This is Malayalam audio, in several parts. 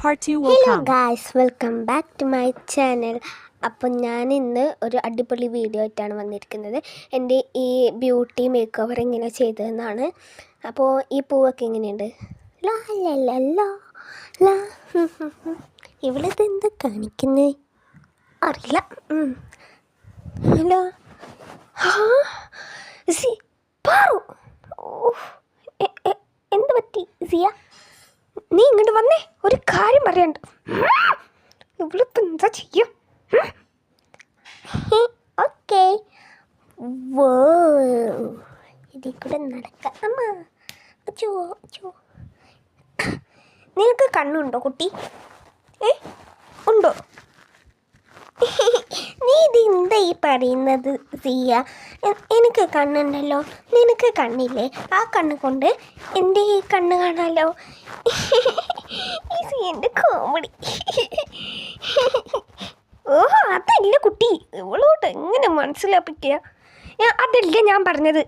Part 2 will Hello come. guys, welcome back to my channel. അപ്പോൾ ഞാൻ ഇന്ന് ഒരു അടിപൊളി വീഡിയോ ആയിട്ടാണ് വന്നിരിക്കുന്നത്. എൻ്റെ ഈ ബ്യൂട്ടി മേക്ക് ഓവർ എങ്ങനെ ചെയ്തതെന്നാണ്. അപ്പോൾ ഈ പൂവൊക്കെ എങ്ങനെയുണ്ട്? ലാ ലാ ലാ ലാ ലാ. ഇവളിത് എന്താ കാണിക്കുന്നത് അറിയില്ല. Hello C Paru. എന്ത് പറ്റി സിയ? നീ ഇങ്ങോട്ട് വന്നേ, ഒരു കാര്യം പറയണ്ട. ഇവളിപ്പോൾ എന്താ ചെയ്യും? ഓക്കെ, ഇതിൽ കൂടെ നടക്കാം. അമ്മ ചോ ചോ. നിനക്ക് കണ്ണുണ്ടോ കുട്ടി? ഉണ്ടോ? നീ ഇത് എന്താ ഈ പറയുന്നത് സിയ? എനിക്ക് കണ്ണുണ്ടല്ലോ, നിനക്ക് കണ്ണില്ലേ? ആ കണ്ണ് കൊണ്ട് എൻ്റെ ഈ കണ്ണ് കാണാമല്ലോ. എൻ്റെ കോമഡി. ഓഹോ, അതല്ല കുട്ടി, ഇവളോട്ട് എങ്ങനെ മനസ്സിലാപ്പിക്കുക? അതല്ല ഞാൻ പറഞ്ഞത്.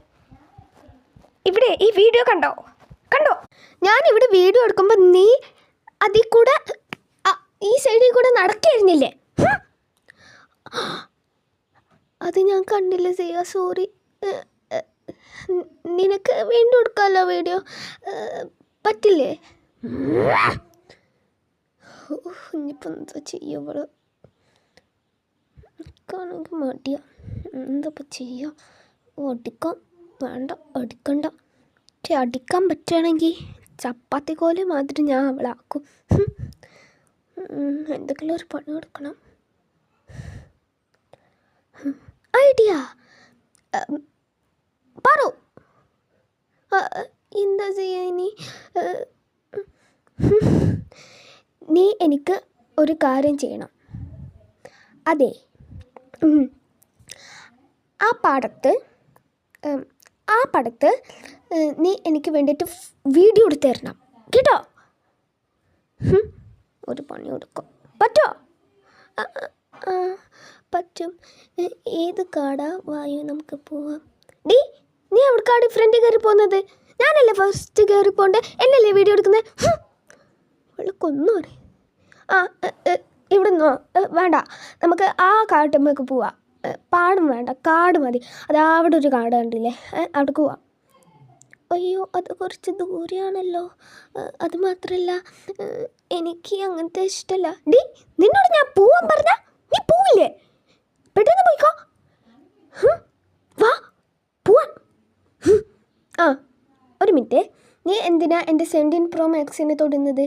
ഇവിടെ ഈ വീഡിയോ കണ്ടോ? ഞാനിവിടെ വീഡിയോ എടുക്കുമ്പോൾ നീ അതിൽ കൂടെ ഈ സൈഡിൽ കൂടെ നടക്കായിരുന്നില്ലേ? അത് ഞാൻ കണ്ടില്ല സിയ, സോറി. നിനക്ക് വീണ്ടും എടുക്കാമല്ലോ വീഡിയോ, പറ്റില്ലേ? ഇനിയിപ്പോൾ എന്താ ചെയ്യുക? എനിക്കാണെങ്കിൽ മടിയാ, എന്താപ്പം ചെയ്യുക? അടിക്കാം, വേണ്ട അടിക്കണ്ട. പക്ഷെ അടിക്കാൻ പറ്റുകയാണെങ്കിൽ ചപ്പാത്തി കോല് മാതിരി ഞാൻ അവളാക്കും. എന്തെങ്കിലും ഒരു പണി കൊടുക്കണം. ഐഡിയ പറു. എന്താ ചെയ്യുക ഇനി? നീ എനിക്ക് ഒരു കാര്യം ചെയ്യണം. അതെ, ആ പടത്ത് നീ എനിക്ക് വേണ്ടിയിട്ട് വീഡിയോ എടുത്ത് തരണം കേട്ടോ. ഒരു പണി കൊടുക്കും, പറ്റുമോ? പറ്റും. ഏത് കാടാ? വായു, നമുക്ക് പോവാം. നീ എവിടേക്കാടി ഫ്രണ്ടിൽ കയറി പോകുന്നത്? ഞാനല്ലേ ഫസ്റ്റ് കയറി പോകണ്ടേ? എന്നല്ലേ വീഡിയോ എടുക്കുന്നത്? വെള്ളക്കൊന്നും അറിയാം. ഇവിടുന്നോ? വേണ്ട, നമുക്ക് ആ കാട്ടുമ്മക്ക് പോവാം. പാടും വേണ്ട, കാട് മതി. അത് അവിടെ ഒരു കാട് കണ്ടില്ലേ, അവിടേക്ക് പോവാം. അയ്യോ, അത് കുറച്ച് ദൂരെയാണല്ലോ. അത് മാത്രമല്ല, എനിക്ക് അങ്ങനത്തെ ഇഷ്ടമല്ല. നിന്നോട് ഞാൻ പോവാൻ പറഞ്ഞ നീ പോവില്ലേ? പെട്ടെന്ന് പോയിക്കോ. വാ പോവാൻ. ഒരു മിനിറ്റ്, നീ എന്തിനാ എൻ്റെ 17 Pro Maxനെ തൊടുന്നത്?